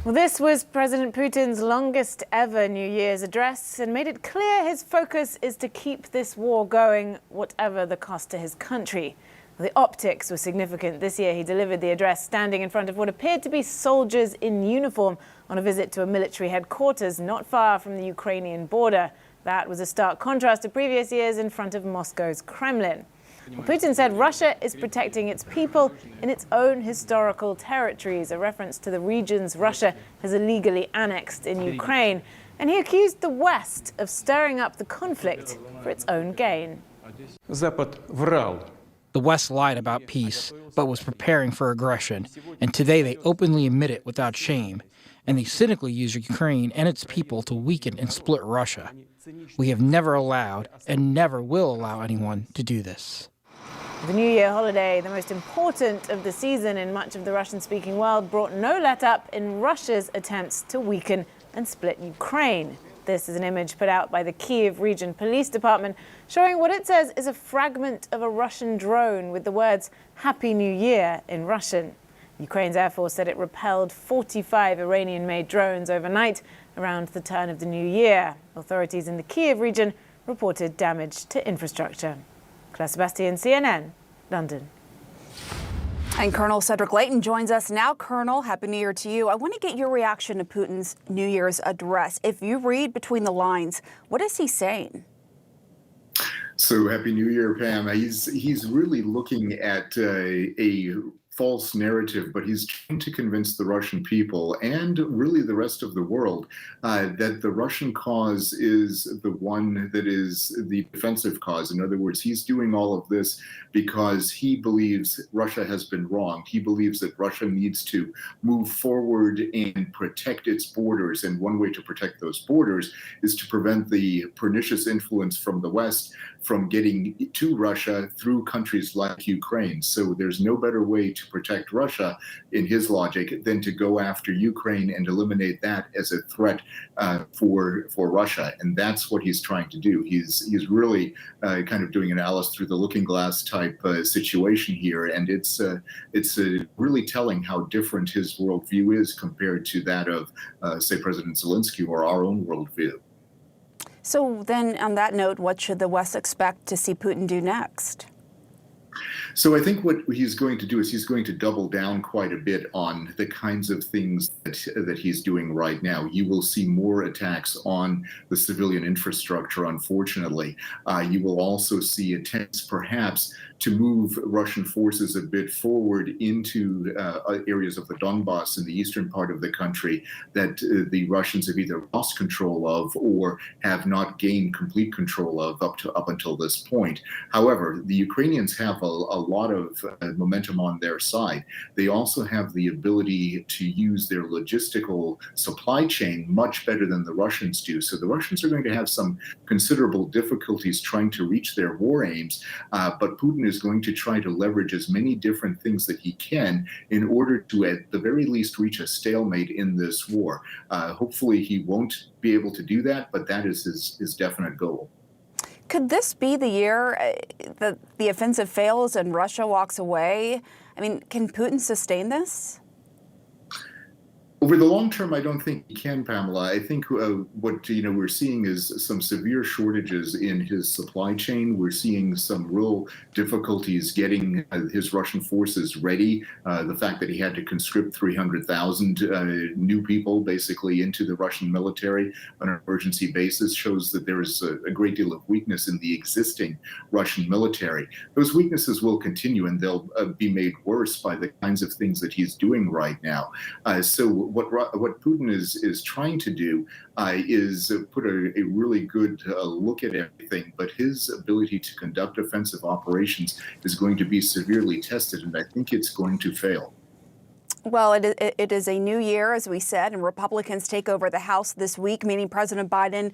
Well, this was President Putin's longest ever New Year's address and made it clear his focus is to keep this war going, whatever the cost to his country. The optics were significant. This year he delivered the address standing in front of what appeared to be soldiers in uniform on a visit to a military headquarters not far from the Ukrainian border. That was a stark contrast to previous years in front of Moscow's Kremlin. Putin said Russia is protecting its people in its own historical territories, a reference to the regions Russia has illegally annexed in Ukraine. And he accused the West of stirring up the conflict for its own gain. The West lied about peace, but was preparing for aggression. And today they openly admit it without shame. And they cynically use Ukraine and its people to weaken and split Russia. We have never allowed and never will allow anyone to do this. The New Year holiday, the most important of the season in much of the Russian-speaking world, brought no let-up in Russia's attempts to weaken and split Ukraine. This is an image put out by the Kyiv Region Police Department showing what it says is a fragment of a Russian drone with the words "Happy New Year" in Russian. Ukraine's Air Force said it repelled 45 Iranian-made drones overnight around the turn of the new year. Authorities in the Kyiv region reported damage to infrastructure. Clare, Sebastian, CNN, London. And Colonel Cedric Leighton joins us now. Colonel, Happy New Year to you. I want to get your reaction to Putin's New Year's address. If you read between the lines, what is he saying? So Happy New Year, Pam. He's really looking at a false narrative, but he's trying to convince the Russian people and really the rest of the world that the Russian cause is the one that is the defensive cause. In other words, he's doing all of this because he believes Russia has been wronged. He believes that Russia needs to move forward and protect its borders. And one way to protect those borders is to prevent the pernicious influence from the West from getting to Russia through countries like Ukraine. So there's no better way to protect Russia, in his logic, than to go after Ukraine and eliminate that as a threat for Russia. And that's what he's trying to do. He's really kind of doing an Alice through the looking glass type situation here. And it's really telling how different his worldview is compared to that of, say, President Zelensky or our own worldview. So then, on that note, what should the West expect to see Putin do next? So I think what he's going to do is he's going to double down quite a bit on the kinds of things that he's doing right now. You will see more attacks on the civilian infrastructure, unfortunately. You will also see attempts, perhaps, to move Russian forces a bit forward into areas of the Donbass in the eastern part of the country that the Russians have either lost control of or have not gained complete control of up until this point. However, the Ukrainians have a lot of momentum on their side. They also have the ability to use their logistical supply chain much better than the Russians do. So the Russians are going to have some considerable difficulties trying to reach their war aims, but Putin is going to try to leverage as many different things that he can in order to, at the very least, reach a stalemate in this war. Hopefully he won't be able to do that, but that is his definite goal. Could this be the year that the offensive fails and Russia walks away? I mean, can Putin sustain this? Over the long term, I don't think he can, Pamela. I think what we're seeing is some severe shortages in his supply chain. We're seeing some real difficulties getting his Russian forces ready. The fact that he had to conscript 300,000 new people basically into the Russian military on an emergency basis shows that there is a great deal of weakness in the existing Russian military. Those weaknesses will continue, and they'll be made worse by the kinds of things that he's doing right now. So what Putin is trying to do is put a really good look at everything, but his ability to conduct offensive operations is going to be severely tested, and I think it's going to fail. Well, it is a new year, as we said, and Republicans take over the House this week, meaning President Biden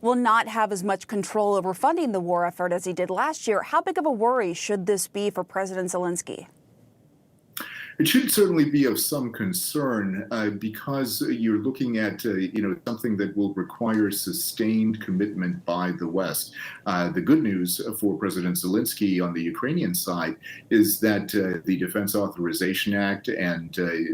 will not have as much control over funding the war effort as he did last year. How big of a worry should this be for President Zelensky? It should certainly be of some concern because you're looking at something that will require sustained commitment by the West. The good news for President Zelensky on the Ukrainian side is that the Defense Authorization Act and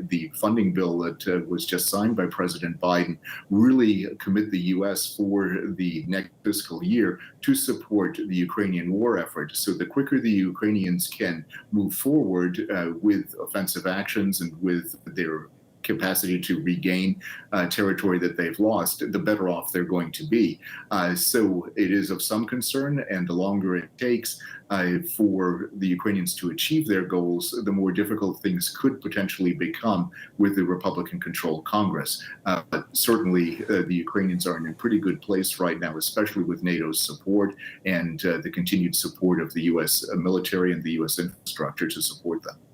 the funding bill that was just signed by President Biden really commit the U.S. for the next fiscal year to support the Ukrainian war effort. So the quicker the Ukrainians can move forward with offensive actions and with their capacity to regain territory that they've lost, the better off they're going to be. So it is of some concern, and the longer it takes for the Ukrainians to achieve their goals, the more difficult things could potentially become with the Republican-controlled Congress. But certainly the Ukrainians are in a pretty good place right now, especially with NATO's support and the continued support of the U.S. military and the U.S. infrastructure to support them.